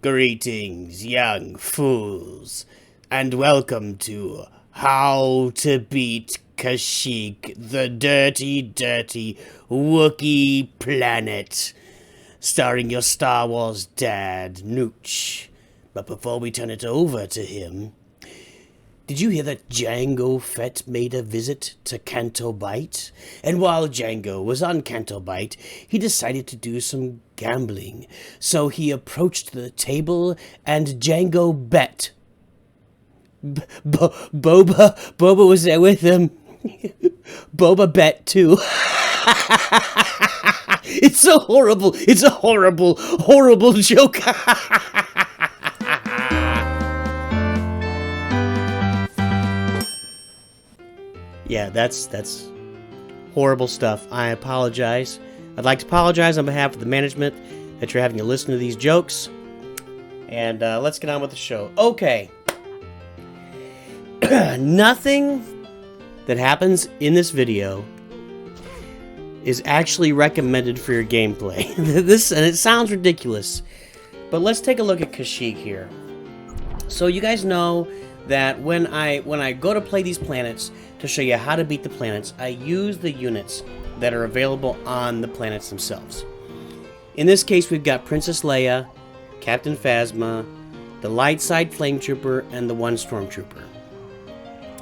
Greetings, young fools, and welcome to How to Beat Kashyyyk, the dirty, dirty Wookiee planet, starring your Star Wars dad, Nooch. But before we turn it over to him, did you hear that Jango Fett made a visit to Canto Bight? And while Jango was on Canto Bight, he decided to do some gambling. So he approached the table and Jango bet. Boba was there with him. Boba bet too. It's a horrible joke. Yeah, that's horrible stuff. I apologize. I'd like to apologize on behalf of the management that you're having to listen to these jokes. And let's get on with the show. Okay. Nothing that happens in this video is actually recommended for your gameplay. And it sounds ridiculous, but let's take a look at Kashyyyk here. So you guys know that when I go to play these planets to show you how to beat the planets, I use the units that are available on the planets themselves. In this case, we've got Princess Leia, Captain Phasma, the light side flame trooper, and the one stormtrooper.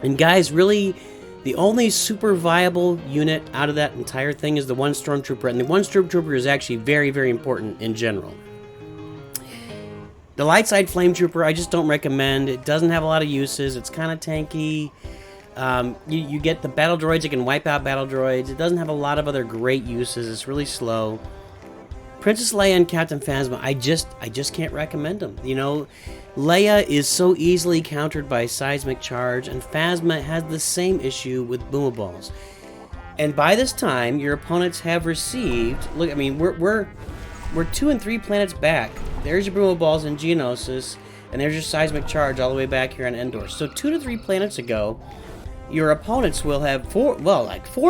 And guys, really, the only super viable unit out of that entire thing is the one stormtrooper, and the one stormtrooper is actually very, very important in general. The light side flame trooper, I just don't recommend. It doesn't have a lot of uses. It's kind of tanky. You get the battle droids. It can wipe out battle droids. It doesn't have a lot of other great uses. It's really slow. Princess Leia and Captain Phasma, I just can't recommend them. You know, Leia is so easily countered by seismic charge, and Phasma has the same issue with boomaballs. And by this time, your opponents have received. Look, I mean, we're 2 and 3 planets back. There's your boomaballs in Geonosis, and there's your seismic charge all the way back here on Endor. So 2 to 3 planets ago, your opponents will have 4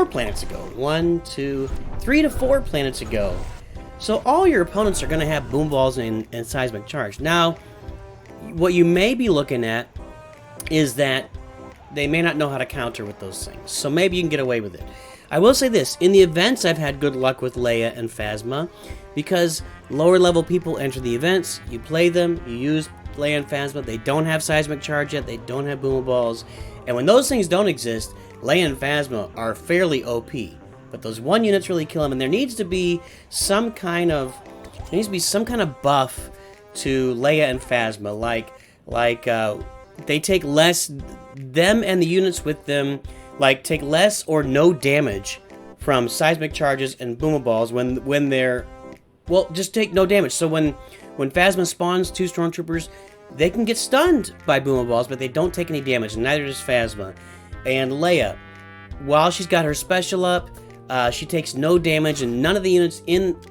planets ago. 1, 2, 3 to 4 planets ago. So all your opponents are going to have boomballs and seismic charge. Now, what you may be looking at is that they may not know how to counter with those things. So maybe you can get away with it. I will say this, in the events I've had good luck with Leia and Phasma, because lower level people enter the events, you play them, you use Leia and Phasma, they don't have seismic charge yet, they don't have boomaballs, and when those things don't exist, Leia and Phasma are fairly OP. But those one units really kill them, and there needs to be some kind of buff to Leia and Phasma, like they take less, them and the units with them, like take less or no damage from seismic charges and boomaballs when they're, well, just take no damage. So when Phasma spawns 2 stormtroopers, they can get stunned by boomaballs, but they don't take any damage, and neither does Phasma. And Leia, while she's got her special up, she takes no damage, and none of the units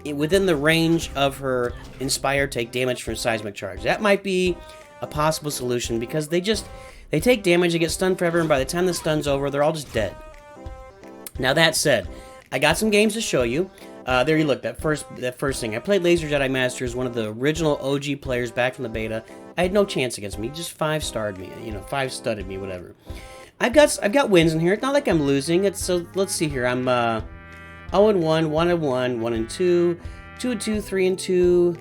within the range of her Inspire take damage from seismic charge. That might be a possible solution, because they take damage, they get stunned forever, and by the time the stun's over, they're all just dead. Now that said, I got some games to show you. There you look, that first thing. I played Laser Jedi Masters, one of the original OG players back from the beta. I had no chance against me. He just 5-starred me, 5-studded me, whatever. I've got wins in here. It's not like I'm losing. So let's see here. I'm 0-1, 1-1, 1-2, 2-2, 3-2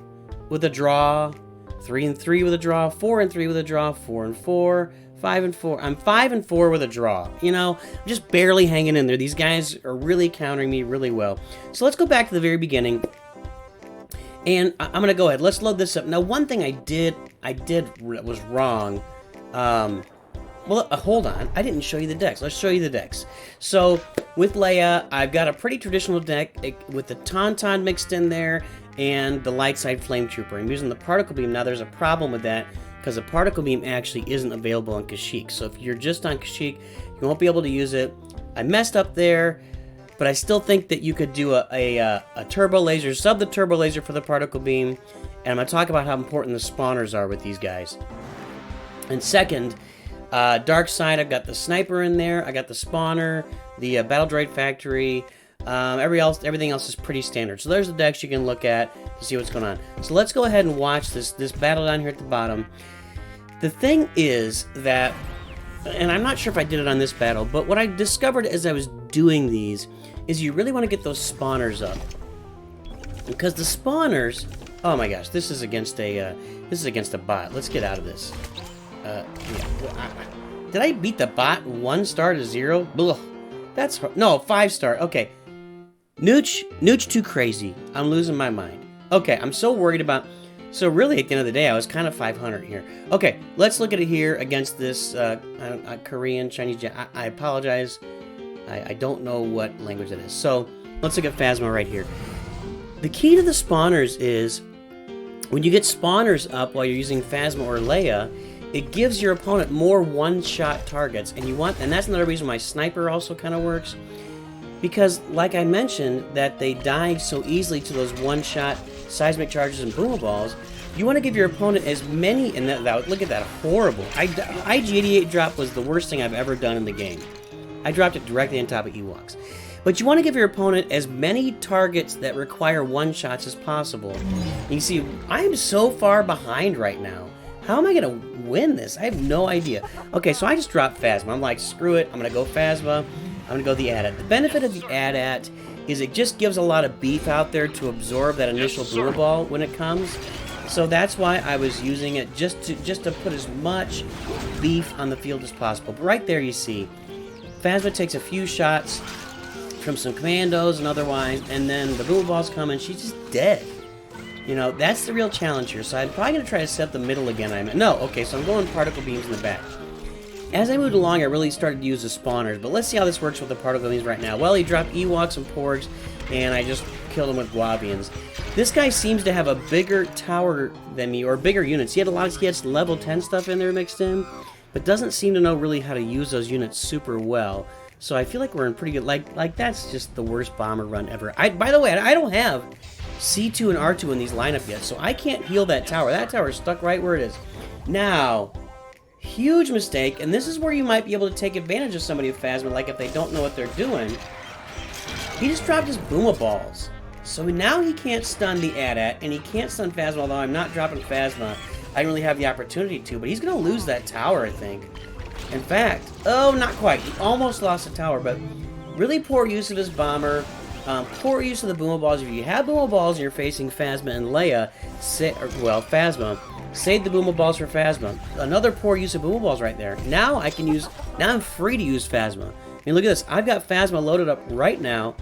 with a draw, 3-3 with a draw, 4-3 with a draw, 4-4, 5-4. I'm 5-4 with a draw. I'm just barely hanging in there. These guys are really countering me really well. So let's go back to the very beginning. And I'm gonna go ahead. Let's load this up. Now, one thing I did was wrong. Well, hold on. I didn't show you the decks. Let's show you the decks. So, with Leia, I've got a pretty traditional deck with the Tauntaun mixed in there and the light side flame trooper. I'm using the particle beam. Now, there's a problem with that because the particle beam actually isn't available on Kashyyyk. So, if you're just on Kashyyyk, you won't be able to use it. I messed up there, but I still think that you could do a turbo laser, sub the turbo laser for the particle beam. And I'm going to talk about how important the spawners are with these guys. And second, dark side, I've got the sniper in there, I got the spawner, the battle droid factory, everything else is pretty standard. So there's the decks you can look at. to see what's going on. So let's go ahead and watch this battle down here at the bottom. The thing is that, and I'm not sure if I did it on this battle, but what I discovered as I was doing these is you really want to get those spawners up. Because the spawners, oh my gosh, this is against a bot. Let's get out of this. Yeah. Did I beat the bot 1 star to 0? Ugh. That's no 5 star. Okay. Nooch too crazy. I'm losing my mind. Okay, I'm so worried about. So really, at the end of the day, I was kind of 500 here. Okay, let's look at it here against this Korean, Chinese. I apologize. I don't know what language it is. So let's look at Phasma right here. The key to the spawners is when you get spawners up while you're using Phasma or Leia, it gives your opponent more one-shot targets, and that's another reason why Sniper also kind of works, because like I mentioned, that they die so easily to those one-shot seismic charges and boomaballs. You want to give your opponent as many, and look at that, horrible. IG-88 drop was the worst thing I've ever done in the game. I dropped it directly on top of Ewoks. But you want to give your opponent as many targets that require one-shots as possible. You see, I am so far behind right now. How am I going to win this? I have no idea. Okay, so I just dropped Phasma. I'm like, screw it. I'm going to go Phasma. I'm going to go the AT-AT. The benefit of the AT-AT is it just gives a lot of beef out there to absorb that initial boomer when it comes. So that's why I was using it, just to put as much beef on the field as possible. But right there you see, Phasma takes a few shots from some commandos and otherwise, and then the boomer balls come and she's just dead. You know, that's the real challenge here. So I'm probably going to try to set the middle again. No, okay, so I'm going particle beams in the back. As I moved along, I really started to use the spawners, but let's see how this works with the particle beams right now. Well, he dropped Ewoks and Porgs, and I just killed him with Guavians. This guy seems to have a bigger tower than me, or bigger units. He had some level 10 stuff in there mixed in, but doesn't seem to know really how to use those units super well. So I feel like we're in pretty good, like that's just the worst bomber run ever. By the way, I don't have C2 and R2 in these lineup yet, so I can't heal that tower. That tower is stuck right where it is. Now, huge mistake, and this is where you might be able to take advantage of somebody with Phasma, like if they don't know what they're doing. He just dropped his boomer balls. So now he can't stun the AT-AT, and he can't stun Phasma, although I'm not dropping Phasma. I don't really have the opportunity to, but he's going to lose that tower, I think. In fact, oh, not quite. He almost lost the tower, but really poor use of his bomber. Poor use of the boomer balls. If you have boomer balls and you're facing Phasma and Leia, Phasma, save the boomer balls for Phasma. Another poor use of boomer balls right there. Now I'm free to use Phasma. I mean, look at this. I've got Phasma loaded up right now,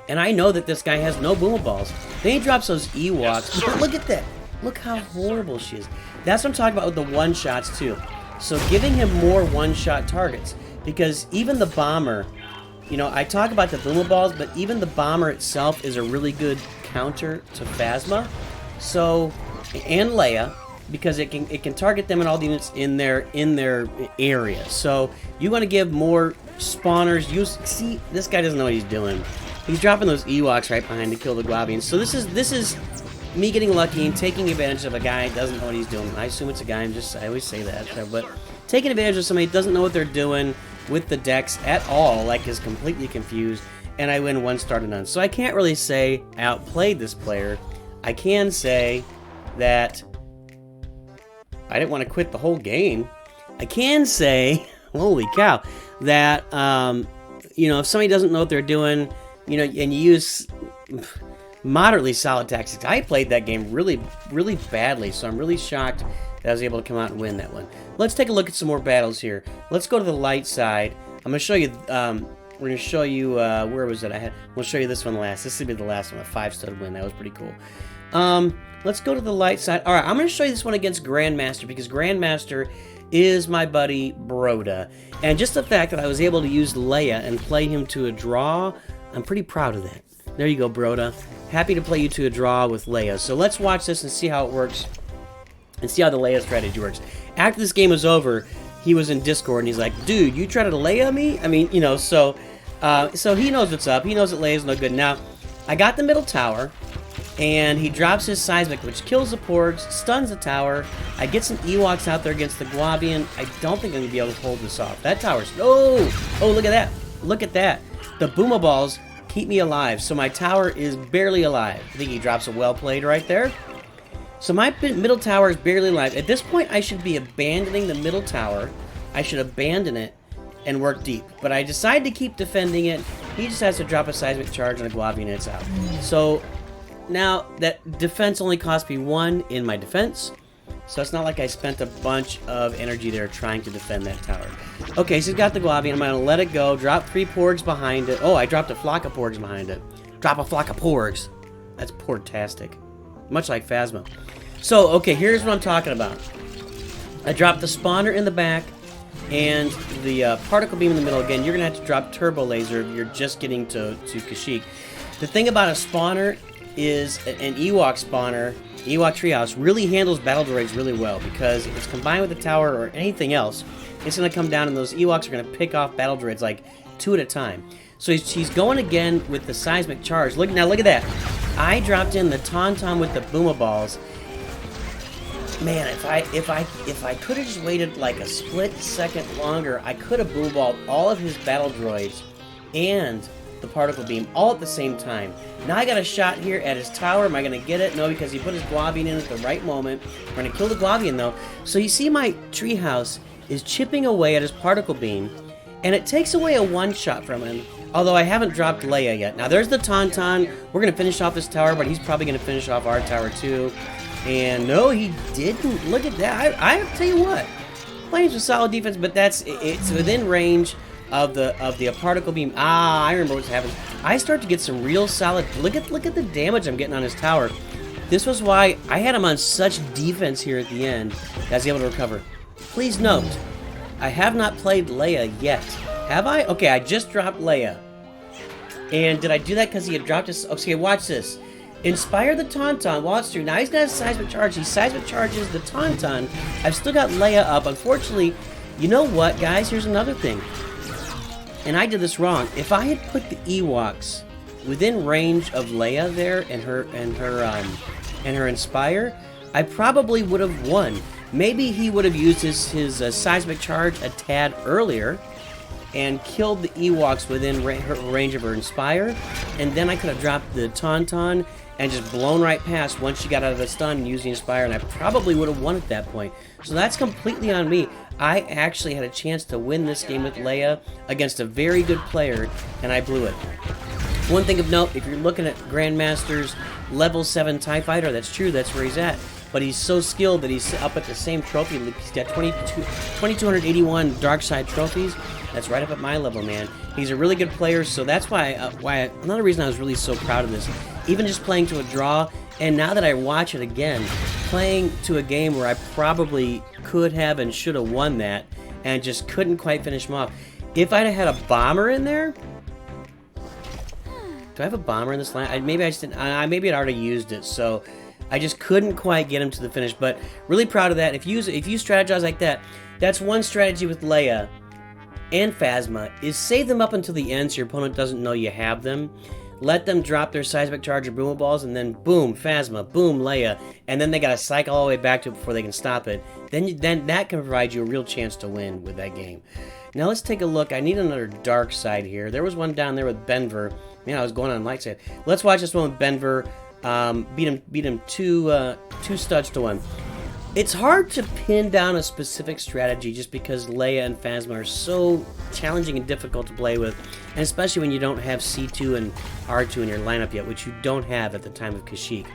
and I know that this guy has no boomer balls. Then he drops those Ewoks. But look at that. Look how horrible she is. That's what I'm talking about with the one-shots, too. So giving him more one-shot targets. Because even the bomber, you know, I talk about the boomer balls, but even the bomber itself is a really good counter to Phasma. So, and Leia, because it can target them and all the units in their area. So you want to give more spawners. See, this guy doesn't know what he's doing. He's dropping those Ewoks right behind to kill the Guavians. So this is me getting lucky and taking advantage of a guy who doesn't know what he's doing. I assume it's a guy. I always say that. But taking advantage of somebody who doesn't know what they're doing with the decks at all, like is completely confused, and I win 1 star to none. So I can't really say I outplayed this player. I can say that I didn't want to quit the whole game. I can say, holy cow, that you know, if somebody doesn't know what they're doing, you know, and you use moderately solid tactics. I played that game really, really badly, so I'm really shocked that I was able to come out and win that one. Let's take a look at some more battles here. Let's go to the light side. I'm going to show you, we're going to show you, where was it? We'll show you this one last. This will be the last one, a 5-star win. That was pretty cool. Let's go to the light side. All right, I'm going to show you this one against Grandmaster, because Grandmaster is my buddy Broda. And just the fact that I was able to use Leia and play him to a draw, I'm pretty proud of that. There you go, Broda. Happy to play you to a draw with Leia. So let's watch this and see how it works, and see how the Leia strategy works. After this game was over, he was in Discord, and he's like, dude, you tried to Leia me? I mean, you know, so he knows what's up. He knows that Leia's no good. Now, I got the middle tower, and he drops his seismic, which kills the Porgs, stuns the tower. I get some Ewoks out there against the Guavian. I don't think I'm going to be able to hold this off. That tower's... Oh, look at that. Look at that. The boomer balls keep me alive. So my tower is barely alive. I think he drops a well played right there. So my middle tower is barely alive. At this point, I should be abandoning the middle tower. I should abandon it and work deep. But I decide to keep defending it. He just has to drop a seismic charge and a Guavi and it's out. So now that defense only cost me 1 in my defense. So it's not like I spent a bunch of energy there trying to defend that tower. Okay, so he's got the Guavi, and I'm going to let it go. Drop 3 porgs behind it. Oh, I dropped a flock of porgs behind it. Drop a flock of porgs. That's portastic. Much like Phasma. So, okay, here's what I'm talking about. I dropped the spawner in the back, and the particle beam in the middle. Again, you're going to have to drop turbo laser if you're just getting to Kashyyyk. The thing about a spawner is an Ewok spawner. Ewok Treehouse really handles battle droids really well because if it's combined with the tower or anything else, it's going to come down and those Ewoks are going to pick off battle droids like 2 at a time. So he's going again with the seismic charge. Look at that. I dropped in the Tauntaun with the Boomer Balls. Man, if I could have just waited like a split second longer, I could have boom balled all of his battle droids and the particle beam all at the same time. Now I got a shot here at his tower. Am I going to get it? No, because he put his Guavian in at the right moment. We're going to kill the Guavian though. So you see my treehouse is chipping away at his particle beam, and it takes away a one-shot from him. Although I haven't dropped Leia yet. Now there's the Tauntaun. We're going to finish off his tower, but he's probably going to finish off our tower too. And no, he didn't. Look at that. I tell you what, playing some solid defense, but it's within range of the particle beam. Ah, I remember what's happening. I start to get some real solid. Look at the damage I'm getting on his tower. This was why I had him on such defense here at the end. That I was able to recover. Please note, I have not played Leia yet. Have I? Okay, I just dropped Leia. And did I do that because he had dropped his... Okay, watch this. Inspire the Tauntaun while it's through. Now he's got a seismic charge. He seismic charges the Tauntaun. I've still got Leia up. Unfortunately, you know what, guys? Here's another thing. And I did this wrong. If I had put the Ewoks within range of Leia there and her Inspire, I probably would have won. Maybe he would have used his seismic charge a tad earlier and killed the Ewoks within range of her Inspire, and then I could have dropped the Tauntaun and just blown right past once she got out of the stun and used the Inspire, and I probably would have won at that point. So that's completely on me. I actually had a chance to win this game with Leia against a very good player, and I blew it. One thing of note, if you're looking at Grandmaster's level 7 TIE Fighter, that's true, that's where he's at. But he's so skilled that he's up at the same trophy. He's got 2,281 dark side trophies. That's right up at my level, man. He's a really good player, so that's why another reason I was really so proud of this. Even just playing to a draw, and now that I watch it again, playing to a game where I probably could have and should have won that, and just couldn't quite finish him off. If I'd have had a bomber in there... Do I have a bomber in this line? Maybe I just didn't... maybe I'd already used it, so... I just couldn't quite get him to the finish, but really proud of that. If you strategize like that, that's one strategy with Leia and Phasma, is save them up until the end so your opponent doesn't know you have them. Let them drop their seismic charge or boomer balls, and then boom, Phasma, boom, Leia, and then they gotta cycle all the way back to it before they can stop it. Then that can provide you a real chance to win with that game. Now let's take a look. I need another dark side here. There was one down there with Benver. Man, I was going on light side. Let's watch this one with Benver. Beat him two studs to 1. It's hard to pin down a specific strategy just because Leia and Phasma are so challenging and difficult to play with, and especially when you don't have C2 and R2 in your lineup yet, which you don't have at the time of Kashyyyk.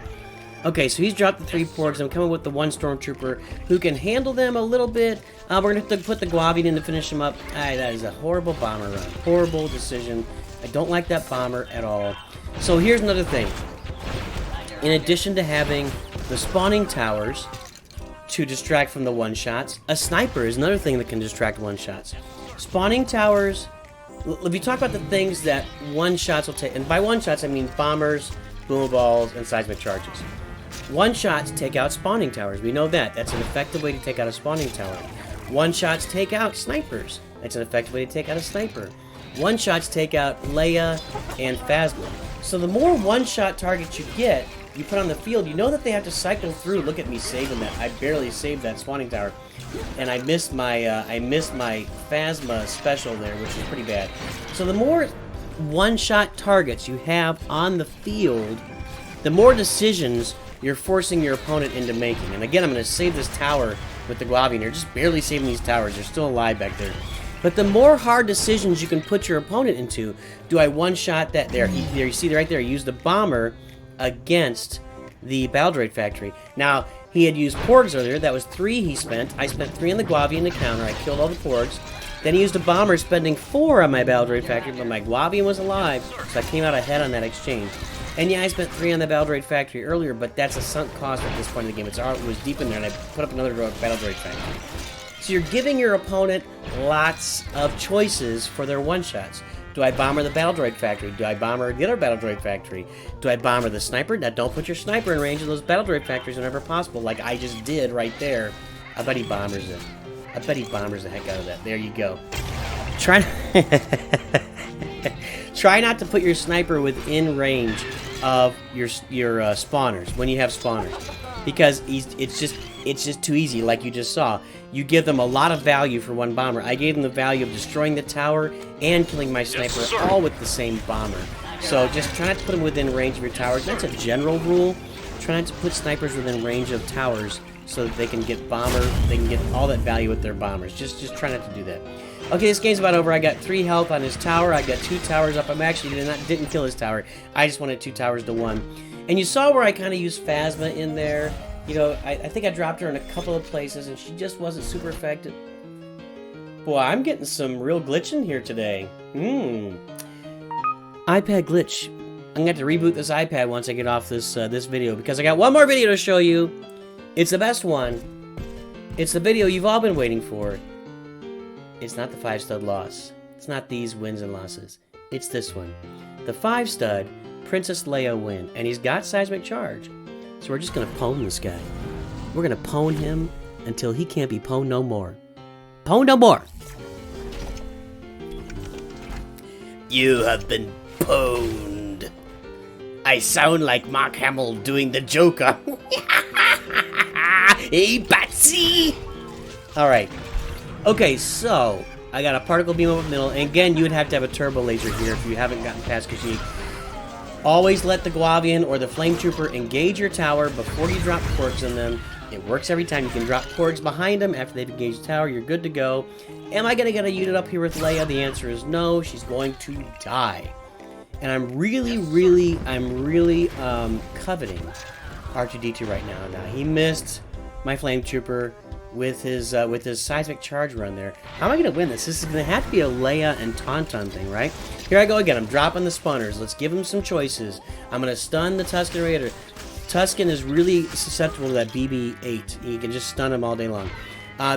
Okay, so he's dropped the 3 porgs. I'm coming with the 1 stormtrooper who can handle them a little bit. We're going to have to put the Guavian in to finish him up. That is a horrible bomber run. Horrible decision. I don't like that bomber at all. So here's another thing. In addition to having the spawning towers to distract from the one-shots, a sniper is another thing that can distract one-shots. Spawning towers, if you talk about the things that one-shots will take, and by one-shots I mean bombers, boomer balls, and seismic charges. One-shots take out spawning towers. We know that. That's an effective way to take out a spawning tower. One-shots take out snipers. That's an effective way to take out a sniper. One-shots take out Leia and Phasma. So the more one-shot targets you get, you put on the field, you know that they have to cycle through. Look at me saving that. I barely saved that spawning tower. And I missed my Phasma special there, which is pretty bad. So the more one-shot targets you have on the field, the more decisions you're forcing your opponent into making. And again, I'm going to save this tower with the Guavian here. Just barely saving these towers. They're still alive back there. But the more hard decisions you can put your opponent into, do I one-shot that there? There, you see right there, I used the bomber against the Battle Droid factory. Now, he had used Porgs earlier. That was 3 he spent. I spent 3 on the Guavian to counter. I killed all the Porgs. Then he used a bomber, spending 4 on my Battle Droid factory, but my Guavian was alive, so I came out ahead on that exchange. And yeah, I spent 3 on the Battle Droid factory earlier, but that's a sunk cost at this point in the game. It was deep in there, and I put up another Battle Droid factory. So you're giving your opponent lots of choices for their one-shots. Do I bomber the Battle Droid factory? Do I bomber the other Battle Droid factory? Do I bomber the sniper? Now, don't put your sniper in range of those Battle Droid factories whenever possible, like I just did right there. I bet he bombers it. I bet he bombers the heck out of that. There you go. Try not to put your sniper within range of your spawners when you have spawners, because it's just too easy. Like you just saw, you give them a lot of value for one bomber. I gave them the value of destroying the tower and killing my sniper, all with the same bomber. So just try not to put them within range of your towers. That's a general rule. Try not to put snipers within range of towers so that they can get all that value with their bombers. Just try not to do that. Okay, this game's about over. I got 3 health on his tower. I got 2 towers up. I'm actually didn't kill his tower. I just wanted 2 towers to 1. And you saw where I kind of used Phasma in there. You know, I think I dropped her in a couple of places, and she just wasn't super effective. Boy, I'm getting some real glitching here today. iPad glitch. I'm going to have to reboot this iPad once I get off this video, because I got one more video to show you. It's the best one. It's the video you've all been waiting for. It's not the 5-stud loss. It's not these wins and losses. It's this one. The 5-stud Princess Leia win. And he's got seismic charge. So we're just going to pwn this guy. We're going to pwn him until he can't be pwned no more. Pwn no more! You have been pwned. I sound like Mark Hamill doing the Joker. Hey, Batsy! Alright. Okay, so I got a particle beam up the middle, and again, you would have to have a turbo laser here if you haven't gotten past Kashyyyk. Always let the Guavian or the Flame Trooper engage your tower before you drop Porgs in them. It works every time. You can drop Porgs behind them after they've engaged the tower. You're good to go. Am I going to get a unit up here with Leia? The answer is no. She's going to die. And I'm really coveting R2-D2 right now. Now, he missed my Flame Trooper with his seismic charge run there. How am I going to win this? This is going to have to be a Leia and Tauntaun thing, right? Here I go again. I'm dropping the spawners. Let's give him some choices. I'm going to stun the Tusken Raider. Tusken is really susceptible to that BB-8. You can just stun him all day long.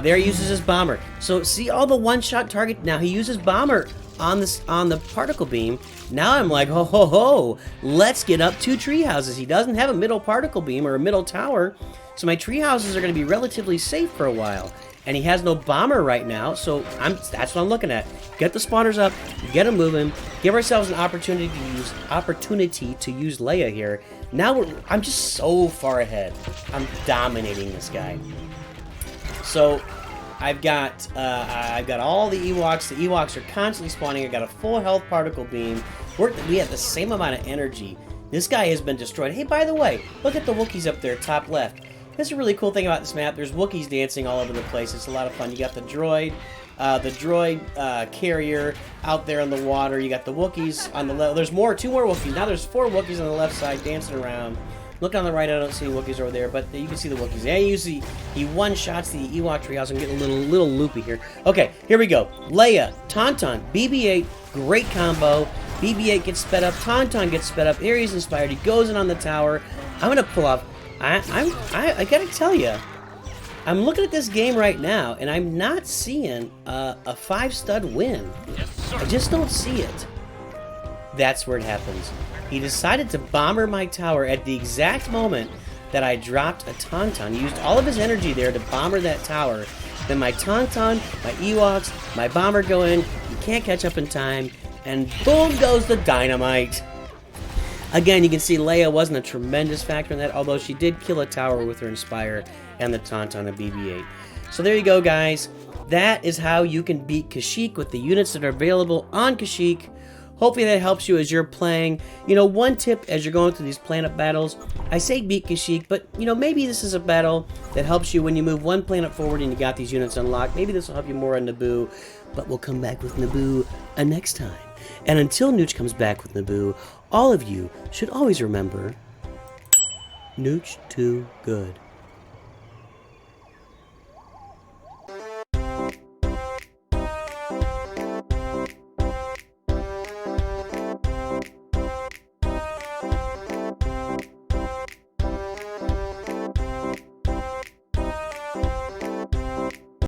There he uses his bomber. So see all the one-shot target. Now he uses bomber on the particle beam. Now I'm like, ho ho ho, let's get up 2 tree houses. He doesn't have a middle particle beam or a middle tower, so my tree houses are going to be relatively safe for a while. And he has no bomber right now, so that's what I'm looking at. Get the spawners up, get them moving, give ourselves an opportunity to use Leia here. Now I'm just so far ahead. I'm dominating this guy. So I've got all the Ewoks. The Ewoks are constantly spawning. I got a full health particle beam. We have the same amount of energy. This guy has been destroyed. Hey, by the way, look at the Wookiees up there, top left. That's a really cool thing about this map. There's Wookiees dancing all over the place. It's a lot of fun. You got the droid carrier out there in the water. You got the Wookiees on the left. There's 2 more Wookiees. Now there's 4 Wookiees on the left side dancing around. Look on the right, I don't see Wookiees over there, but you can see the Wookiees. Yeah, you see he one-shots the Ewok treehouse. I'm getting a little loopy here. Okay, here we go. Leia, Tauntaun, BB-8, great combo. BB-8 gets sped up, Tauntaun gets sped up, Ares inspired, he goes in on the tower. I'm gonna pull off. I gotta tell you, I'm looking at this game right now, and I'm not seeing a 5-stud win. I just don't see it. That's where it happens. He decided to bomber my tower at the exact moment that I dropped a Tauntaun. He used all of his energy there to bomber that tower. Then my Tauntaun, my Ewoks, my bomber go in. You can't catch up in time. And boom goes the dynamite. Again, you can see Leia wasn't a tremendous factor in that, although she did kill a tower with her Inspire and the Tauntaun of BB-8. So there you go, guys. That is how you can beat Kashyyyk with the units that are available on Kashyyyk Hopefully that helps you as you're playing. You know, one tip as you're going through these planet battles, I say beat Kashyyyk, but, you know, maybe this is a battle that helps you when you move one planet forward and you got these units unlocked. Maybe this will help you more on Naboo, but we'll come back with Naboo next time. And until Nooch comes back with Naboo, all of you should always remember, Nooch too good.